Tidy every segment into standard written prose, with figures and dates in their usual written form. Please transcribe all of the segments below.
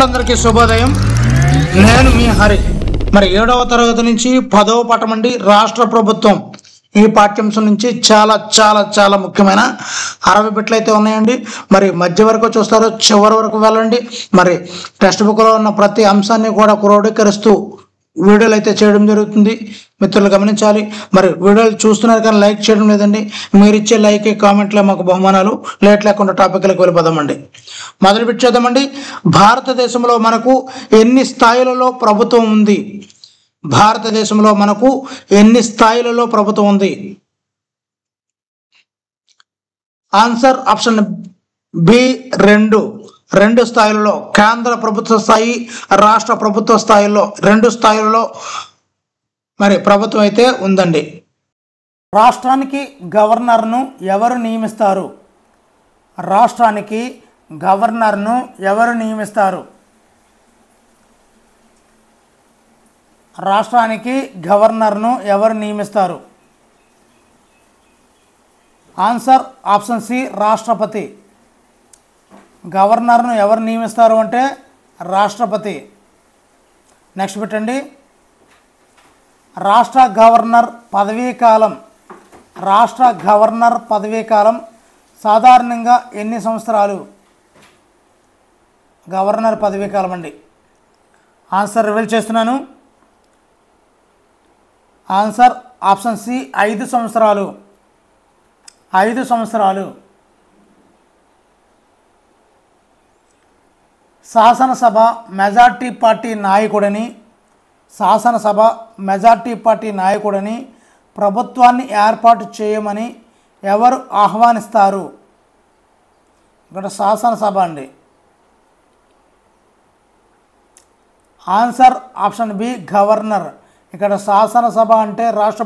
విద్యార్థులందరికీ శుభోదయం. నేను మీ హరి. మరి 7వ తరగతి నుంచి 10వ పాఠం అండి రాష్ట్ర ప్రభుత్వం. ఈ పాఠ్యాంశం నుంచి చాలా చాలా చాలా ముఖ్యమైన 60 బిట్లు అయితే ఉన్నాయండి. మరి మధ్య వరకు చూస్తారో చివరి వరకు వెళ్ళండి. మరి టెక్స్ట్ బుక్లో ఉన్న ప్రతి అంశాన్ని కూడా క్రోడీకరిస్తూ వీడియోలు అయితే చేయడం జరుగుతుంది. మిత్రులు గమనించాలి. మరి వీడియోలు చూస్తున్నారు కానీ లైక్ చేయడం లేదండి. మీరు ఇచ్చే లైక్ కామెంట్లే మాకు బహుమానాలు. లేట్ లేకుండా టాపిక్లకు వెళ్ళిపోదామండి. మొదలు పెట్టేద్దామండి. భారతదేశంలో మనకు ఎన్ని స్థాయిలలో ప్రభుత్వం ఉంది? భారతదేశంలో మనకు ఎన్ని స్థాయిలలో ప్రభుత్వం ఉంది? ఆన్సర్ ఆప్షన్ బి 2 స్థాయిలలో. కేంద్ర ప్రభుత్వ స్థాయి, రాష్ట్ర ప్రభుత్వ స్థాయిలో 2 స్థాయిలలో మరి ప్రభుత్వం అయితే ఉందండి. రాష్ట్రానికి గవర్నర్ను ఎవరు నియమిస్తారు? రాష్ట్రానికి గవర్నర్ను ఎవరు నియమిస్తారు? రాష్ట్రానికి గవర్నర్ను ఎవరు నియమిస్తారు? ఆన్సర్ ఆప్షన్ సి రాష్ట్రపతి. గవర్నర్ను ఎవరు నియమిస్తారు అంటే రాష్ట్రపతి. నెక్స్ట్ పెట్టండి. రాష్ట్ర గవర్నర్ పదవీ కాలం సాధారణంగా ఎన్ని సంవత్సరాలు? గవర్నర్ పదవీ కాలం అండి. ఆన్సర్ రివీల్ చేస్తున్నాను. ఆన్సర్ ఆప్షన్ సి 5 సంవత్సరాలు. 5 సంవత్సరాలు. శాసనసభ మెజార్టీ పార్టీ నాయకుడని ప్రభుత్వాన్ని ఏర్పాటు చేయమని ఎవరు ఆహ్వానిస్తారు? ఇక్కడ శాసనసభ అండి. Answer option B governor. ఇక్కడ శాసనసభ అంటే రాష్ట్ర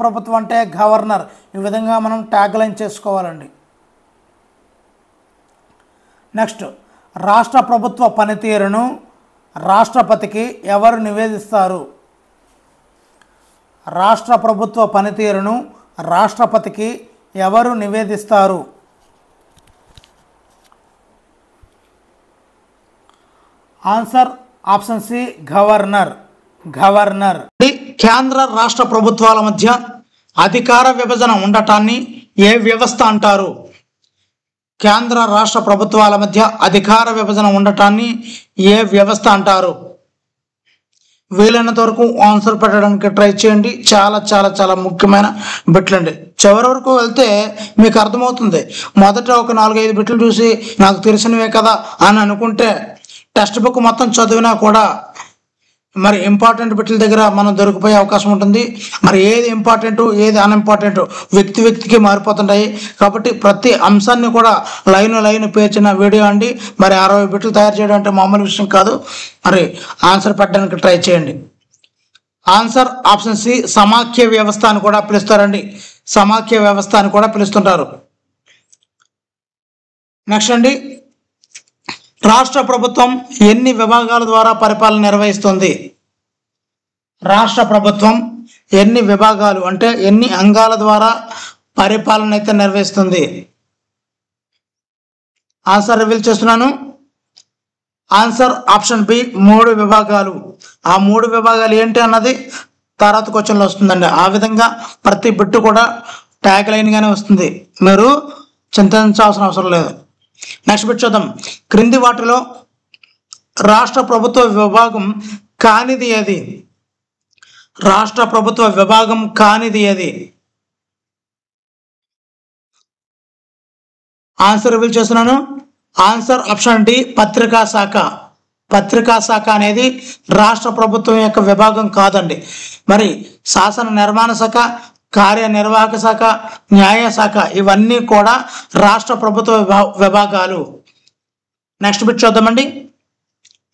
ప్రభుత్వం అంటే గవర్నర్. ఈ విధంగా మనం ట్యాగ్లైన్ చేసుకోవాలండి. నెక్స్ట్, రాష్ట్ర ప్రభుత్వ పనితీరును రాష్ట్రపతికి ఎవరు నివేదిస్తారు? రాష్ట్ర ప్రభుత్వ పనితీరును రాష్ట్రపతికి ఎవరు నివేదిస్తారు? Answer option C governor. కేంద్ర రాష్ట్ర ప్రభుత్వాల మధ్య అధికార విభజన ఉండటాన్ని ఏ వ్యవస్థ అంటారు? కేంద్ర రాష్ట్ర ప్రభుత్వాల మధ్య అధికార విభజన ఉండటాన్ని ఏ వ్యవస్థ అంటారు? వీలైనంత వరకు ఆన్సర్ పెట్టడానికి ట్రై చేయండి. చాలా చాలా చాలా ముఖ్యమైన బిట్లు అండి. చివరి వరకు వెళ్తే మీకు అర్థమవుతుంది. మొదట ఒక 4-5 బిట్లు చూసి నాకు తెలిసినవే కదా అని అనుకుంటే టెక్స్ట్ బుక్ మొత్తం చదివినా కూడా మరి ఇంపార్టెంట్ బిట్ల దగ్గర మనం దొరికిపోయే అవకాశం ఉంటుంది. మరి ఏది ఇంపార్టెంట్ ఏది అన్ఇంపార్టెంట్ వ్యక్తికి మారిపోతుంటాయి. కాబట్టి ప్రతి అంశాన్ని కూడా లైన్ పేర్చిన వీడియో అండి. మరి 60 బిట్లు తయారు చేయడం అంటే మామూలు విషయం కాదు. మరి ఆన్సర్ పెట్టడానికి ట్రై చేయండి. ఆన్సర్ ఆప్షన్ సి సమాఖ్య వ్యవస్థ అని కూడా పిలుస్తారండి. సమాఖ్య వ్యవస్థ అని కూడా పిలుస్తుంటారు. నెక్స్ట్ అండి, రాష్ట్ర ప్రభుత్వం ఎన్ని విభాగాల ద్వారా పరిపాలన నిర్వహిస్తుంది? రాష్ట్ర ప్రభుత్వం ఎన్ని విభాగాలు అంటే ఎన్ని అంగాల ద్వారా పరిపాలన అయితే నిర్వహిస్తుంది? ఆన్సర్ రివీల్ చేస్తున్నాను. ఆన్సర్ ఆప్షన్ బి 3 విభాగాలు. ఆ 3 విభాగాలు ఏంటి అన్నది తర్వాత క్వశ్చన్లో వస్తుందండి. ఆ విధంగా ప్రతి బిట్టు కూడా ట్యాగ్ లైన్గానే వస్తుంది. మీరు చింతించాల్సిన అవసరం లేదు. నెక్స్ట్ బిట్ చూద్దాం. క్రింది వాటిలో రాష్ట్ర ప్రభుత్వ విభాగం కానిది ఏది? రాష్ట్ర ప్రభుత్వ విభాగం కానిది ఏది? ఆన్సర్ రివీల్ చేస్తున్నాను. ఆన్సర్ ఆప్షన్ డి పత్రికా శాఖ అనేది రాష్ట్ర ప్రభుత్వం యొక్క విభాగం కాదండి. మరి శాసన నిర్మాణ శాఖ, కార్యనిర్వాహక శాఖ, న్యాయ శాఖ ఇవన్నీ కూడా రాష్ట్ర ప్రభుత్వ విభాగాలు. నెక్స్ట్ బిట్ చూద్దామండి.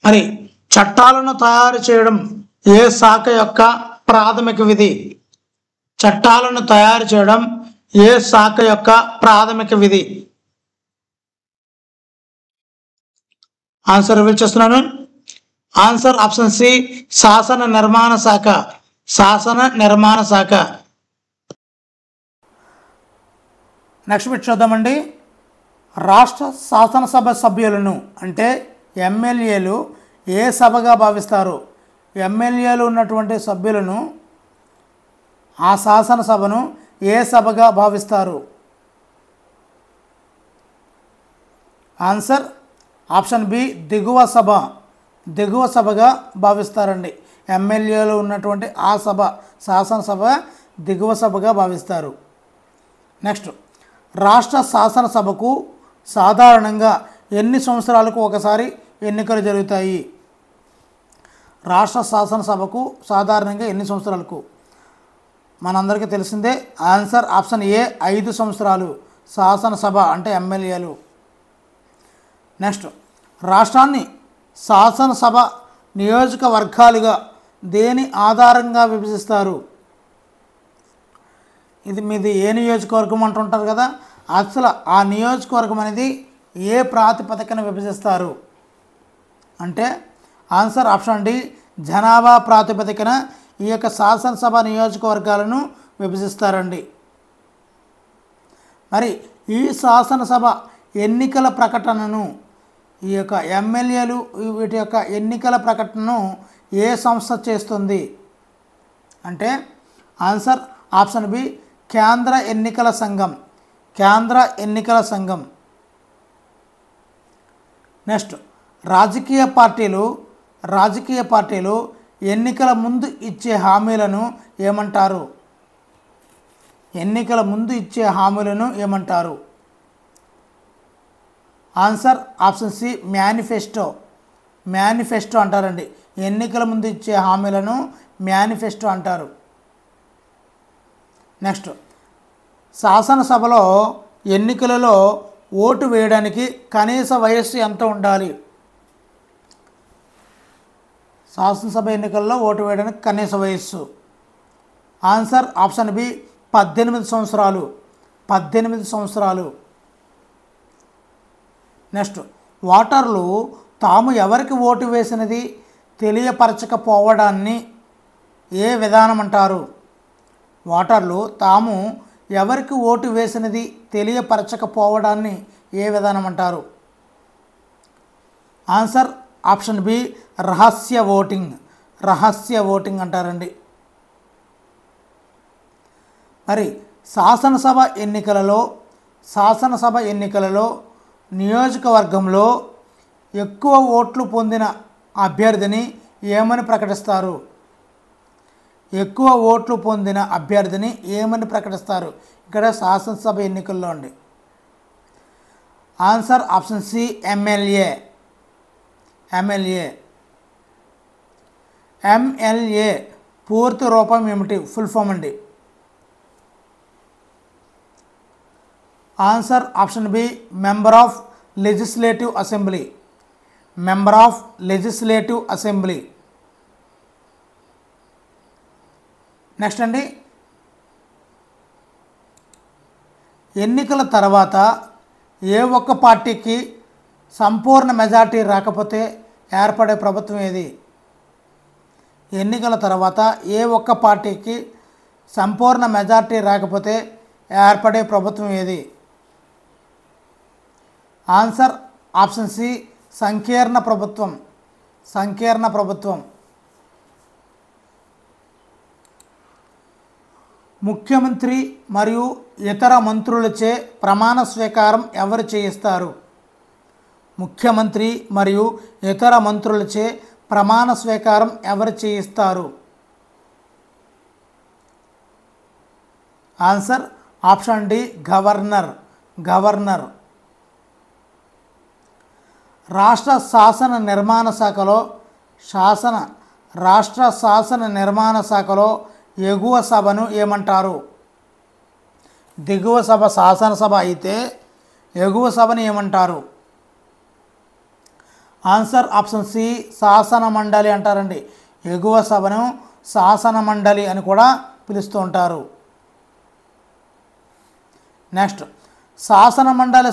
మరి చట్టాలను తయారు చేయడం ఏ శాఖ యొక్క ప్రాథమిక విధి? చట్టాలను తయారు చేయడం ఏ శాఖ యొక్క ప్రాథమిక విధి? ఆన్సర్ రివీల్ చేస్తున్నాను. ఆన్సర్ ఆప్షన్ సి శాసన నిర్మాణ శాఖ. నెక్స్ట్ బిట్ చూద్దామండి. రాష్ట్ర శాసనసభ సభ్యులను అంటే ఎమ్మెల్యేలు ఏ సభగా భావిస్తారు? ఎమ్మెల్యేలు ఉన్నటువంటి సభ్యులను ఆ శాసనసభను ఏ సభగా భావిస్తారు? ఆన్సర్ ఆప్షన్ బి దిగువ సభ. దిగువ సభగా భావిస్తారండి. ఎమ్మెల్యేలు ఉన్నటువంటి ఆ సభ శాసనసభ దిగువ సభగా భావిస్తారు. నెక్స్ట్, రాష్ట్ర శాసనసభకు సాధారణంగా ఎన్ని సంవత్సరాలకు ఒకసారి ఎన్నికలు జరుగుతాయి? రాష్ట్ర శాసనసభకు సాధారణంగా ఎన్ని సంవత్సరాలకు? మనందరికీ తెలిసిందే. ఆన్సర్ ఆప్షన్ ఏ 5 సంవత్సరాలు శాసనసభ అంటే ఎమ్మెల్యేలు. నెక్స్ట్, రాష్ట్రాన్ని శాసనసభ నియోజకవర్గాలుగా దేని ఆధారంగా విభజిస్తారు? ఇది మీది ఏ నియోజకవర్గం అంటుంటారు కదా, అసలు ఆ నియోజకవర్గం అనేది ఏ ప్రాతిపదికన విభజిస్తారు అంటే ఆన్సర్ ఆప్షన్ డి జనాభా ప్రాతిపదికన ఈ యొక్క శాసనసభ నియోజకవర్గాలను విభజిస్తారండి. మరి ఈ శాసనసభ ఎన్నికల ప్రకటనను ఈ యొక్క ఎమ్మెల్యేలు వీటి యొక్క ఎన్నికల ప్రకటనను ఏ సంస్థ చేస్తుంది అంటే ఆన్సర్ ఆప్షన్ బి కేంద్ర ఎన్నికల సంఘం. కేంద్ర ఎన్నికల సంఘం. నెక్స్ట్, రాజకీయ పార్టీలు ఎన్నికల ముందు ఇచ్చే హామీలను ఏమంటారు? ఎన్నికల ముందు ఇచ్చే హామీలను ఏమంటారు? Answer option C manifesto. Manifesto అంటారండి. ఎన్నికల ముందు ఇచ్చే హామీలను మేనిఫెస్టో అంటారు. నెక్స్ట్, శాసనసభలో ఎన్నికలలో ఓటు వేయడానికి కనీస వయస్సు ఎంత ఉండాలి? శాసనసభ ఎన్నికల్లో ఓటు వేయడానికి కనీస వయస్సు ఆన్సర్ ఆప్షన్ బి 18 సంవత్సరాలు. 18 సంవత్సరాలు. నెక్స్ట్, ఓటర్లు తాము ఎవరికి ఓటు వేసినది తెలియపరచకపోవడాన్ని ఏ విధానం అంటారు? ఓటర్లు తాము ఎవరికి ఓటు వేసినది తెలియపరచకపోవడాన్ని ఏ విధానం అంటారు? ఆన్సర్ ఆప్షన్ బి రహస్య ఓటింగ్. రహస్య ఓటింగ్ అంటారండి. మరి శాసనసభ ఎన్నికలలో నియోజకవర్గంలో ఎక్కువ ఓట్లు పొందిన అభ్యర్థిని ఏమని ప్రకటిస్తారు? ఎక్కువ ఓట్లు పొందిన అభ్యర్థిని ఏమని ప్రకటిస్తారు ఇక్కడ శాసనసభ ఎన్నికల్లో అండి? Answer option C MLA. MLA పూర్తి రూపం ఏమిటి? ఫుల్ ఫామ్ అండి. Answer option B member of legislative assembly. Member of legislative assembly. Next అండి, ఎన్నికల తర్వాత ఏ ఒక్క పార్టీకి సంపూర్ణ మెజార్టీ రాకపోతే ఏర్పడే ప్రభుత్వం ఏది? ఎన్నికల తర్వాత ఏ ఒక్క పార్టీకి సంపూర్ణ మెజార్టీ రాకపోతే ఏర్పడే ప్రభుత్వం ఏది? ఆన్సర్ ఆప్షన్ సి సంకీర్ణ ప్రభుత్వం. సంకీర్ణ ప్రభుత్వం. ముఖ్యమంత్రి మరియు ఇతర మంత్రులచే ప్రమాణ స్వీకారం ఎవరు చేయిస్తారు? ముఖ్యమంత్రి మరియు ఇతర మంత్రులచే ప్రమాణ స్వీకారం ఎవరు చేయిస్తారు? Answer option D governor. Governor. రాష్ట్ర శాసన నిర్మాణ శాఖలో ఎగువ సభను ఏమంటారు? దిగువ సభ శాసనసభ అయితే ఎగువ సభను ఏమంటారు? ఆన్సర్ ఆప్షన్ సి శాసన మండలి అంటారండి. ఎగువ సభను శాసన మండలి అని కూడా పిలుస్తూ ఉంటారు. నెక్స్ట్, శాసన మండలి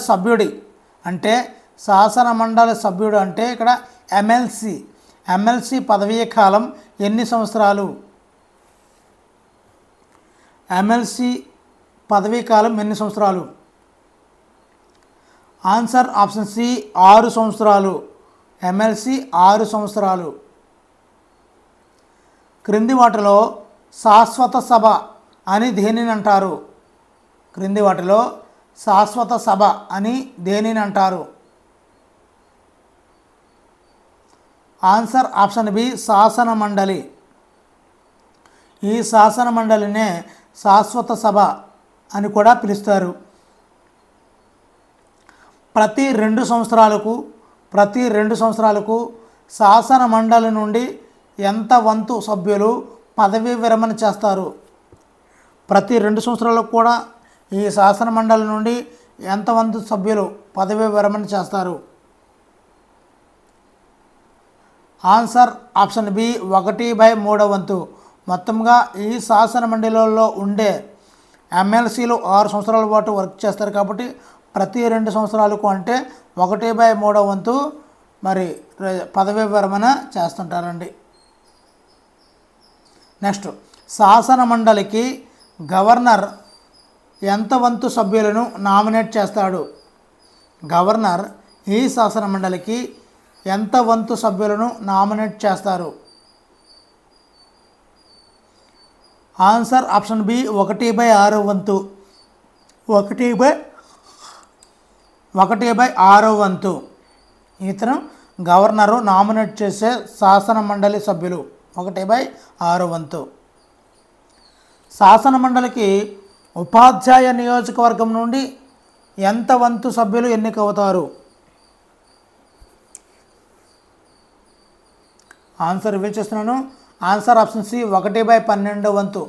సభ్యుడు అంటే ఇక్కడ ఎమ్మెల్సీ పదవీ కాలం ఎన్ని సంవత్సరాలు? ఎమ్మెల్సీ పదవీ కాలం ఎన్ని సంవత్సరాలు? ఆన్సర్ ఆప్షన్ సి 6 సంవత్సరాలు. ఎమ్మెల్సీ 6 సంవత్సరాలు. క్రింది వాటిలో శాశ్వత సభ అని దేనిని అంటారు? క్రింది వాటిలో శాశ్వత సభ అని దేనిని అంటారు? ఆన్సర్ ఆప్షన్ బి శాసన మండలి. ఈ శాసన మండలినే శాశ్వత సభ అని కూడా పిలుస్తారు. ప్రతి 2 సంవత్సరాలకు శాసన మండలి నుండి ఎంత వంతు సభ్యులు పదవీ విరమణ చేస్తారు? ప్రతి 2 సంవత్సరాలకు కూడా ఈ శాసన మండలి నుండి ఎంత వంతు సభ్యులు పదవీ విరమణ చేస్తారు? ఆన్సర్ ఆప్షన్ బి 1/3 వంతు. మొత్తంగా ఈ శాసన మండలిలో ఉండే ఎమ్మెల్సీలు 6 సంవత్సరాల పాటు వర్క్ చేస్తారు కాబట్టి ప్రతి 2 సంవత్సరాలకు అంటే 1/3 వంతు మరి పదవీ విరమణ చేస్తుంటారండి. నెక్స్ట్, శాసన మండలికి గవర్నర్ ఎంత వంతు సభ్యులను నామినేట్ చేస్తాడు? గవర్నర్ ఈ శాసన మండలికి ఎంత వంతు సభ్యులను నామినేట్ చేస్తారు? ఆన్సర్ ఆప్షన్ బి 1/6 వంతు. 1/6 వంతు ఇతను గవర్నరు నామినేట్ చేసే శాసన మండలి సభ్యులు 1/6 వంతు. శాసన మండలికి ఉపాధ్యాయ నియోజకవర్గం నుండి ఎంత వంతు సభ్యులు ఎన్నికవుతారు? ఆన్సర్ రివీల్ చేస్తున్నాను. ఆన్సర్ ఆప్షన్ సి 1/12 వంతు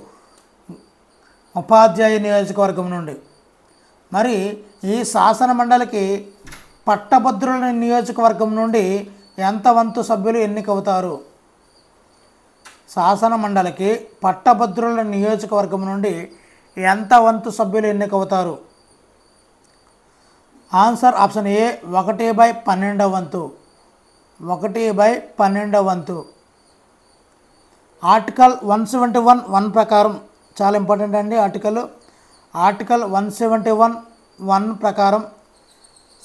ఉపాధ్యాయ నియోజకవర్గం నుండి. మరి ఈ శాసన మండలికి పట్టభద్రుల నియోజకవర్గం నుండి ఎంత వంతు సభ్యులు ఎన్నికవుతారు? శాసన మండలికి పట్టభద్రుల నియోజకవర్గం నుండి ఎంత వంతు సభ్యులు ఎన్నికవుతారు? ఆన్సర్ ఆప్షన్ ఏ 1/12 వంతు. 1/12 వంతు. ఆర్టికల్ 171(1) ప్రకారం చాలా ఇంపార్టెంట్ అండి. ఆర్టికల్ 171(1) ప్రకారం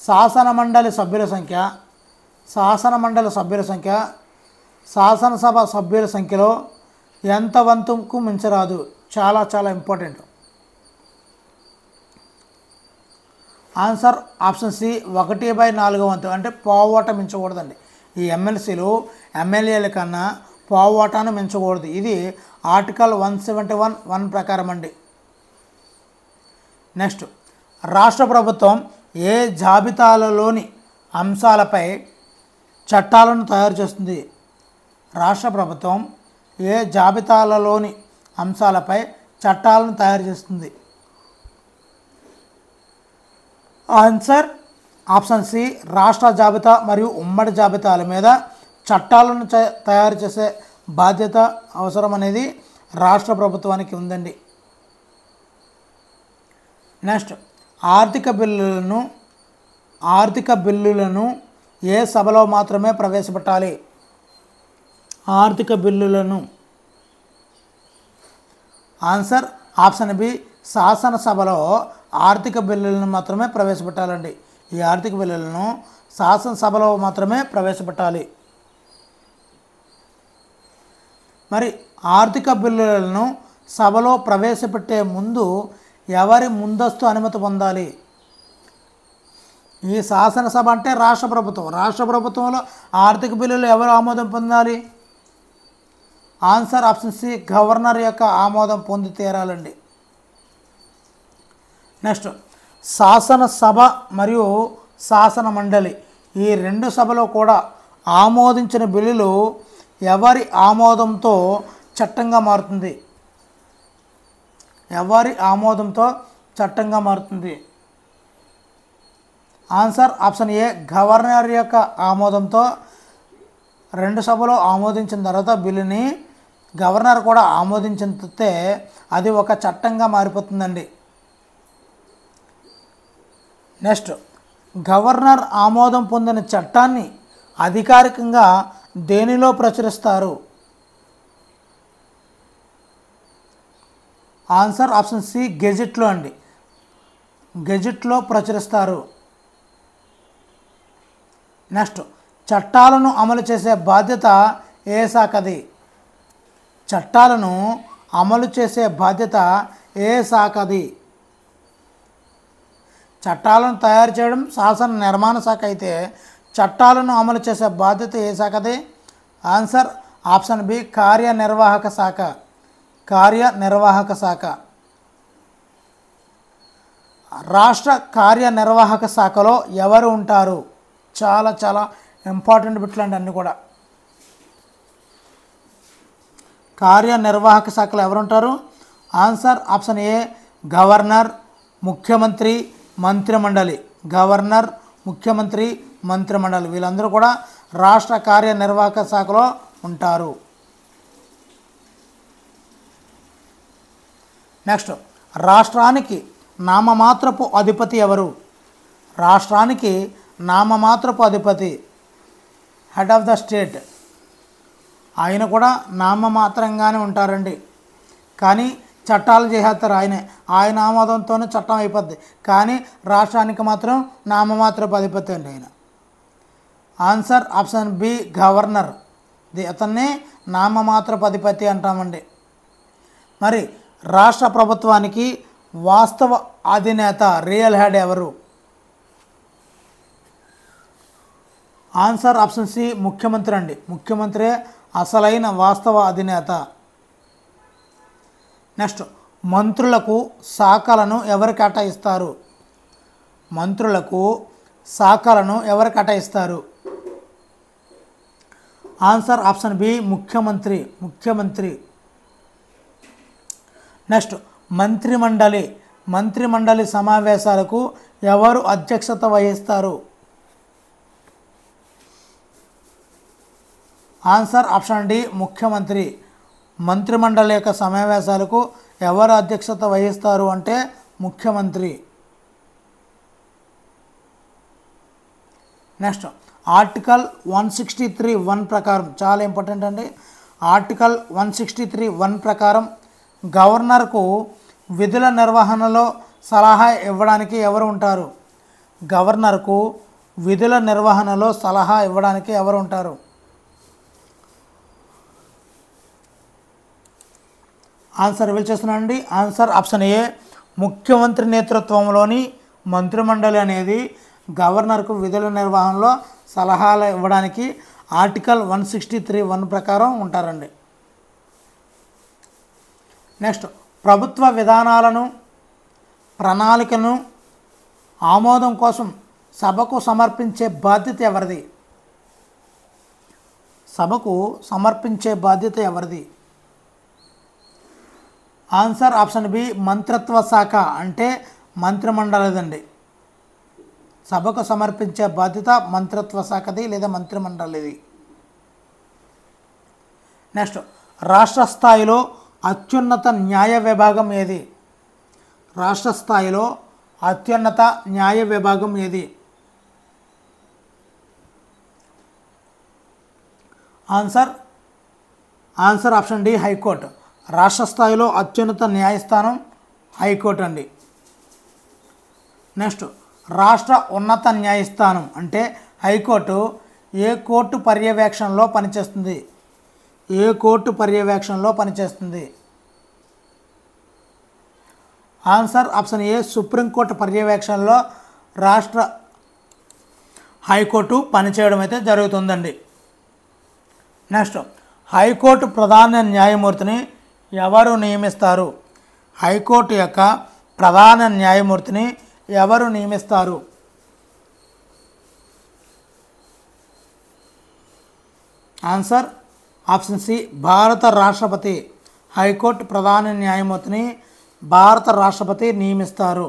శాసన మండలి సభ్యుల సంఖ్య శాసనసభ సభ్యుల సంఖ్యలో ఎంత వంతుకు మించరాదు. చాలా చాలా ఇంపార్టెంట్. ఆన్సర్ ఆప్షన్ సి 1/4 వంతు అంటే పావువాట మించకూడదండి. ఈ ఎమ్మెల్సీలు ఎమ్మెల్యేల కన్నా పావువాటాను మించకూడదు. ఇది ఆర్టికల్ 171(1) ప్రకారం అండి. నెక్స్ట్, రాష్ట్ర ప్రభుత్వం ఏ జాబితాలలోని అంశాలపై చట్టాలను తయారు చేస్తుంది? రాష్ట్ర ప్రభుత్వం ఏ జాబితాలలోని అంశాలపై చట్టాలను తయారు చేస్తుంది? ఆన్సర్ ఆప్షన్ సి రాష్ట్ర జాబితా మరియు ఉమ్మడి జాబితాల మీద చట్టాలను తయారు చేసే బాధ్యత అవసరం అనేది రాష్ట్ర ప్రభుత్వానికి ఉందండి. నెక్స్ట్, ఆర్థిక బిల్లులను ఏ సభలో మాత్రమే ప్రవేశపెట్టాలి? ఆర్థిక బిల్లులను ఆన్సర్ ఆప్షన్ బి శాసనసభలో ఆర్థిక బిల్లులను మాత్రమే ప్రవేశపెట్టాలండి. ఈ ఆర్థిక బిల్లులను శాసనసభలో మాత్రమే ప్రవేశపెట్టాలి. మరి ఆర్థిక బిల్లులను సభలో ప్రవేశపెట్టే ముందు ఎవరి ముందస్తు అనుమతి పొందాలి? ఈ శాసనసభ అంటే రాష్ట్ర ప్రభుత్వంలో ఆర్థిక బిల్లులు ఎవరు ఆమోదం పొందాలి? ఆన్సర్ ఆప్షన్ సి గవర్నర్ యొక్క ఆమోదం పొంది తీరాలండి. నెక్స్ట్, శాసనసభ మరియు శాసన మండలి ఈ 2 సభలో కూడా ఆమోదించిన బిల్లులు ఎవరి ఆమోదంతో చట్టంగా మారుతుంది? ఎవరి ఆమోదంతో చట్టంగా మారుతుంది? ఆన్సర్ ఆప్షన్ ఏ గవర్నర్ యొక్క ఆమోదంతో. 2 సభలో ఆమోదించిన తర్వాత బిల్లుని గవర్నర్ కూడా ఆమోదించితే అది ఒక చట్టంగా మారిపోతుందండి. నెక్స్ట్, గవర్నర్ ఆమోదం పొందిన చట్టాన్ని అధికారికంగా దేనిలో ప్రచురిస్తారు? ఆన్సర్ ఆప్షన్ సి గెజిట్లో అండి. గెజిట్లో ప్రచురిస్తారు. నెక్స్ట్, చట్టాలను అమలు చేసే బాధ్యత ఏ శాఖది? చట్టాలను అమలు చేసే బాధ్యత ఏ శాఖది? చట్టాలను తయారు చేయడం శాసన నిర్మాణ శాఖ అయితే చట్టాలను అమలు చేసే బాధ్యత ఏ శాఖది? ఆన్సర్ ఆప్షన్ బి కార్యనిర్వాహక శాఖ. కార్యనిర్వాహక శాఖ. రాష్ట్ర కార్యనిర్వాహక శాఖలో ఎవరు ఉంటారు? చాలా చాలా ఇంపార్టెంట్ బిట్లు అండి అన్నీ కూడా. కార్యనిర్వాహక శాఖలో ఎవరు ఉంటారు? ఆన్సర్ ఆప్షన్ ఏ గవర్నర్, ముఖ్యమంత్రి, మంత్రిమండలి. గవర్నర్, ముఖ్యమంత్రి, మంత్రిమండలి వీళ్ళందరూ కూడా రాష్ట్ర కార్యనిర్వాహక శాఖలో ఉంటారు. నెక్స్ట్, రాష్ట్రానికి నామమాత్రపు అధిపతి ఎవరు? రాష్ట్రానికి నామమాత్రపు అధిపతి, హెడ్ ఆఫ్ ద స్టేట్. ఆయన కూడా నామమాత్రంగానే ఉంటారండి, కానీ చట్టాలు చేసేస్తారు ఆయనే. ఆయన ఆమోదంతోనే చట్టం అయిపోద్ది, కానీ రాష్ట్రానికి మాత్రం నామమాత్రపు అధిపతి అండి ఆయన. Answer option B governor. అతన్ని నామమాత్రపు అధిపతి అంటామండి. మరి రాష్ట్ర ప్రభుత్వానికి వాస్తవ అధినేత, రియల్ హెడ్ ఎవరు? ఆన్సర్ ఆప్షన్ సి ముఖ్యమంత్రి అండి. ముఖ్యమంత్రి అసలైన వాస్తవ అధినేత. నెక్స్ట్, మంత్రులకు శాఖలను ఎవరు కేటాయిస్తారు? మంత్రులకు శాఖలను ఎవరు కేటాయిస్తారు? ఆన్సర్ ఆప్షన్ బి ముఖ్యమంత్రి. ముఖ్యమంత్రి. నెక్స్ట్, మంత్రిమండలి. మంత్రిమండలి సమావేశాలకు ఎవరు అధ్యక్షత వహిస్తారు? ఆన్సర్ ఆప్షన్ డి ముఖ్యమంత్రి. మంత్రిమండలి యొక్క సమావేశాలకు ఎవరు అధ్యక్షత వహిస్తారు అంటే ముఖ్యమంత్రి. నెక్స్ట్, ఆర్టికల్ 163(1) ప్రకారం, చాలా ఇంపార్టెంట్ అండి. ఆర్టికల్ 163(1) ప్రకారం గవర్నర్కు విధుల నిర్వహణలో సలహా ఇవ్వడానికి ఎవరు ఉంటారు? గవర్నర్కు విధుల నిర్వహణలో సలహా ఇవ్వడానికి ఎవరు ఉంటారు? ఆన్సర్ రివీల్ చేస్తున్నానండి. ఆన్సర్ ఆప్షన్ ఏ ముఖ్యమంత్రి నేతృత్వంలోని మంత్రిమండలి అనేది గవర్నర్కు విధుల నిర్వహణలో సలహాలు ఇవ్వడానికి ఆర్టికల్ 163(1) ప్రకారం ఉంటారండి. నెక్స్ట్, ప్రభుత్వ విధానాలను, ప్రణాళికను ఆమోదం కోసం సభకు సమర్పించే బాధ్యత ఎవరిది? సభకు సమర్పించే బాధ్యత ఎవరిది? ఆన్సర్ ఆప్షన్ బి మంత్రిత్వ శాఖ, అంటే మంత్రిమండలిదండి. సభకు సమర్పించే బాధ్యత మంత్రిత్వ శాఖది లేదా మంత్రిమండలిది. నెక్స్ట్, రాష్ట్ర స్థాయిలో అత్యున్నత న్యాయ విభాగం ఏది? రాష్ట్ర స్థాయిలో అత్యున్నత న్యాయ విభాగం ఏది? Answer option D high court. రాష్ట్ర స్థాయిలో అత్యున్నత న్యాయస్థానం హైకోర్టు అండి. నెక్స్ట్, రాష్ట్ర ఉన్నత న్యాయస్థానం అంటే హైకోర్టు ఏ కోర్టు పర్యవేక్షణలో పనిచేస్తుంది? ఏ కోర్టు పర్యవేక్షణలో పనిచేస్తుంది? ఆన్సర్ ఆప్షన్ ఏ సుప్రీంకోర్టు పర్యవేక్షణలో రాష్ట్ర హైకోర్టు పనిచేయడం అయితే జరుగుతుందండి. నెక్స్ట్, హైకోర్టు ప్రధాన న్యాయమూర్తిని ఎవరు నియమిస్తారు? హైకోర్టు యొక్క ప్రధాన న్యాయమూర్తిని ఎవరు నియమిస్తారు? ఆన్సర్ ఆప్షన్ సి భారత రాష్ట్రపతి. హైకోర్టు ప్రధాన న్యాయమూర్తిని భారత రాష్ట్రపతి నియమిస్తారు.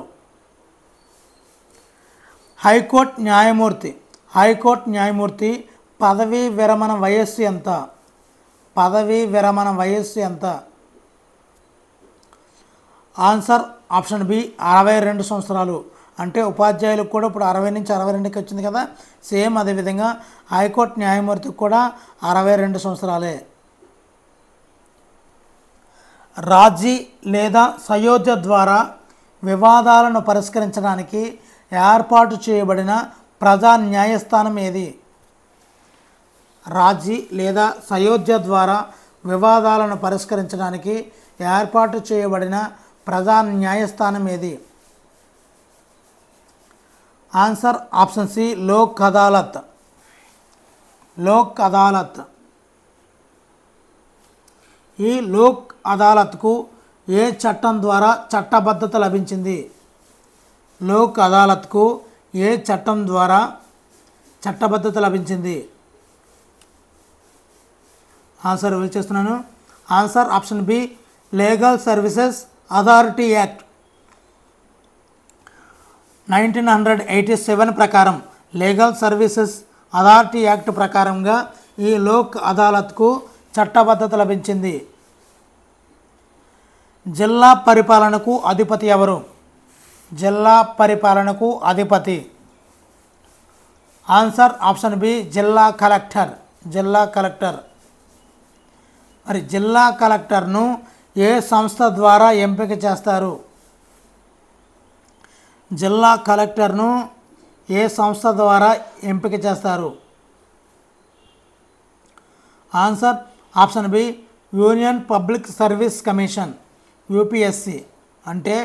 హైకోర్టు న్యాయమూర్తి పదవీ విరమణ వయస్సు ఎంత? పదవీ విరమణ వయస్సు ఎంత? ఆన్సర్ ఆప్షన్ బి 62 సంవత్సరాలు. అంటే ఉపాధ్యాయులకు కూడా ఇప్పుడు 60 నుంచి 62కి వచ్చింది కదా, సేమ్ అదేవిధంగా హైకోర్టు న్యాయమూర్తికి కూడా 62 సంవత్సరాలే. రాజీ లేదా సయోధ్య ద్వారా వివాదాలను పరిష్కరించడానికి ఏర్పాటు చేయబడిన ప్రజా న్యాయస్థానం ఏది? రాజీ లేదా సయోధ్య ద్వారా వివాదాలను పరిష్కరించడానికి ఏర్పాటు చేయబడిన ప్రధాన న్యాయస్థానం ఏది? Answer option C Lok Adalat. Lok Adalat. ఈ లోక్ అదాలత్కు ఏ చట్టం ద్వారా చట్టబద్ధత లభించింది? లోక్ అదాలత్కు ఏ చట్టం ద్వారా చట్టబద్ధత లభించింది? ఆన్సర్ రివీల్ చేస్తున్నాను. Answer option B legal services authority act 1987 ప్రకారం లీగల్ సర్వీసెస్ అథారిటీ యాక్ట్ ప్రకారంగా ఈ లోక్ అదాలత్కు చట్టబద్ధత లభించింది. జిల్లా పరిపాలనకు అధిపతి ఎవరు? జిల్లా పరిపాలనకు అధిపతి. ఆన్సర్ ఆప్షన్ బి జిల్లా కలెక్టర్. జిల్లా కలెక్టర్. మరి జిల్లా కలెక్టర్ను ఏ సంస్థ ద్వారా ఎంపిక చేస్తారు? జిల్లా కలెక్టర్ను ఏ సంస్థ ద్వారా ఎంపిక చేస్తారు? Answer option B union public service commission. UPSC అంటే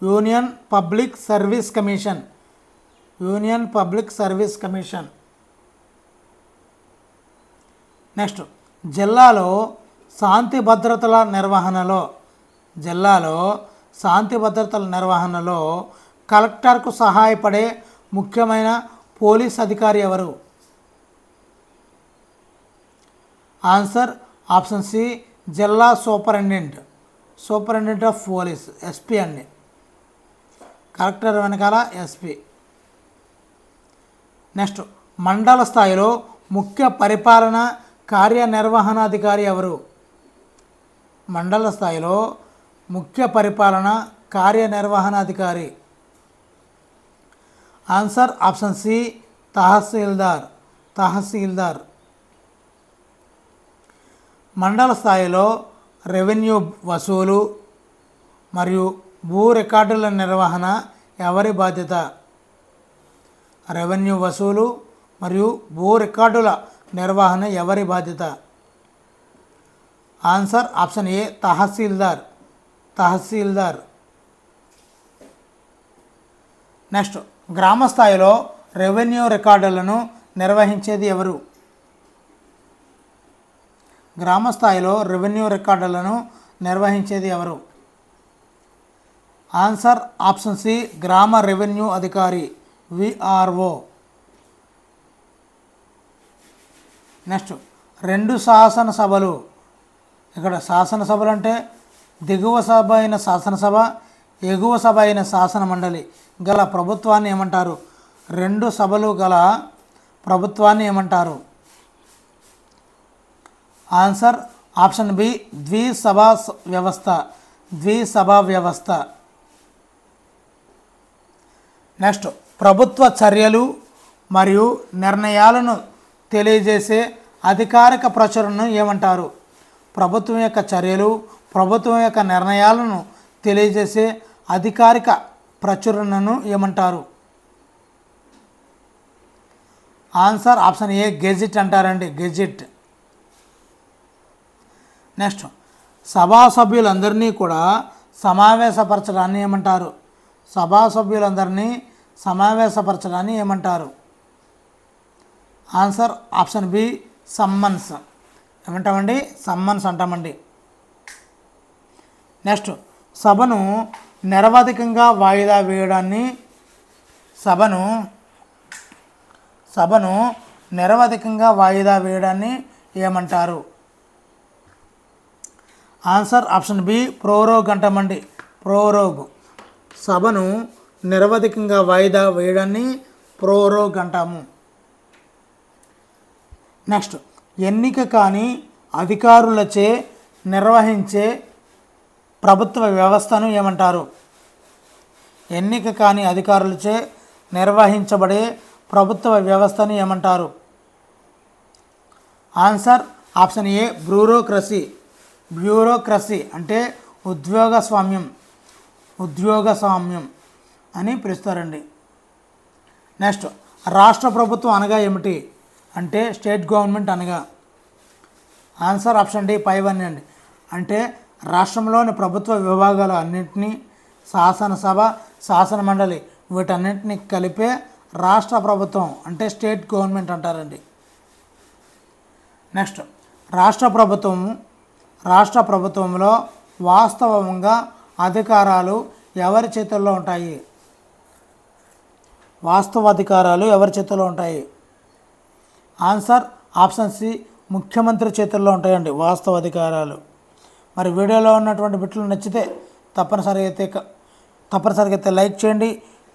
union public service commission. Union public service commission. Next, జిల్లాలో శాంతి భద్రతల నిర్వహణలో కలెక్టర్కు సహాయపడే ముఖ్యమైన పోలీస్ అధికారి ఎవరు? ఆన్సర్ ఆప్షన్ సి జిల్లా సూపరింటెండెంట్ ఆఫ్ పోలీస్, ఎస్పీ అండి. కలెక్టర్ వెనకాల ఎస్పీ. నెక్స్ట్, మండల స్థాయిలో ముఖ్య పరిపాలన కార్యనిర్వహణాధికారి ఎవరు? మండల స్థాయిలో ముఖ్య పరిపాలన కార్యనిర్వహణాధికారి. ఆన్సర్ ఆప్షన్ సి తహసీల్దార్. మండల స్థాయిలో రెవెన్యూ వసూలు మరియు భూ రికార్డుల నిర్వహణ ఎవరి బాధ్యత? రెవెన్యూ వసూలు మరియు భూ రికార్డుల నిర్వహణ ఎవరి బాధ్యత? ఆన్సర్ ఆప్షన్ ఏ తహసీల్దార్. నెక్స్ట్, గ్రామ స్థాయిలో రెవెన్యూ రికార్డులను నిర్వహించేది ఎవరు? గ్రామ స్థాయిలో రెవెన్యూ రికార్డులను నిర్వహించేది ఎవరు? ఆన్సర్ ఆప్షన్ సి గ్రామ రెవెన్యూ అధికారి, విఆర్ఓ. నెక్స్ట్, రెండు శాసనసభలు. ఇక్కడ శాసనసభలు అంటే దిగువ సభ అయిన శాసనసభ, ఎగువ సభ అయిన శాసన మండలి గల ప్రభుత్వాన్ని ఏమంటారు? రెండు సభలు గల ప్రభుత్వాన్ని ఏమంటారు? ఆన్సర్ ఆప్షన్ బి ద్విసభా వ్యవస్థ. నెక్స్ట్, ప్రభుత్వ చర్యలు మరియు నిర్ణయాలను తెలియజేసే అధికారిక ప్రచురణను ఏమంటారు? ప్రభుత్వం యొక్క చర్యలు, ప్రభుత్వం యొక్క నిర్ణయాలను తెలియజేసే అధికారిక ప్రచురణను ఏమంటారు? ఆన్సర్ ఆప్షన్ ఏ గెజిట్ అంటారండి, గెజిట్. నెక్స్ట్, సభా సభ్యులందరినీ కూడా సమావేశపరచడాన్ని ఏమంటారు? సభా సభ్యులందరినీ సమావేశపరచడాన్ని ఏమంటారు? Answer option B summons. ఏమంటామండి? సమ్మన్స్ అంటామండి. నెక్స్ట్, సభను నిరవధికంగా వాయిదా వేయడాన్ని ఏమంటారు? ఆన్సర్ ఆప్షన్ బి ప్రోరోగ్ అంటామండి, ప్రోరోగ్. సభను నిరవధికంగా వాయిదా వేయడాన్ని ప్రోరోగ్ అంటాము. నెక్స్ట్, ఎన్నిక కాని అధికారులచే నిర్వహించే ప్రభుత్వ వ్యవస్థను ఏమంటారు? ఎన్నిక కాని అధికారులచే నిర్వహించబడే ప్రభుత్వ వ్యవస్థను ఏమంటారు? ఆన్సర్ ఆప్షన్ ఏ బ్యూరోక్రసీ అంటే ఉద్యోగస్వామ్యం అని పిలుస్తారండి. నెక్స్ట్, రాష్ట్ర ప్రభుత్వం అనగా ఏమిటి? అంటే స్టేట్ గవర్నమెంట్ అనగా ఆన్సర్ ఆప్షన్ డి పైవన్నీ అండి. అంటే రాష్ట్రంలోని ప్రభుత్వ విభాగాలు అన్నింటినీ శాసనసభ శాసన మండలి వీటన్నింటినీ కలిపే రాష్ట్ర ప్రభుత్వం అంటే స్టేట్ గవర్నమెంట్ అంటారండి. నెక్స్ట్ రాష్ట్ర ప్రభుత్వంలో వాస్తవంగా అధికారాలు ఎవరి చేతుల్లో ఉంటాయి? వాస్తవ అధికారాలు ఎవరి చేతుల్లో ఉంటాయి? ఆన్సర్ ఆప్షన్ సి ముఖ్యమంత్రి చేతుల్లో ఉంటాయండి వాస్తవ అధికారాలు. మరి వీడియోలో ఉన్నటువంటి బిట్లు నచ్చితే తప్పనిసరిగా అయితే లైక్ చేయండి.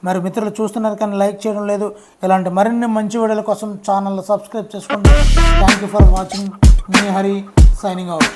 మరి మిత్రులు చూస్తున్నారు కానీ లైక్ చేయడం లేదు. ఇలాంటి మరిన్ని మంచి వీడియోల కోసం ఛానల్ సబ్స్క్రైబ్ చేసుకోండి. Thank you for watching. Me Hari signing out.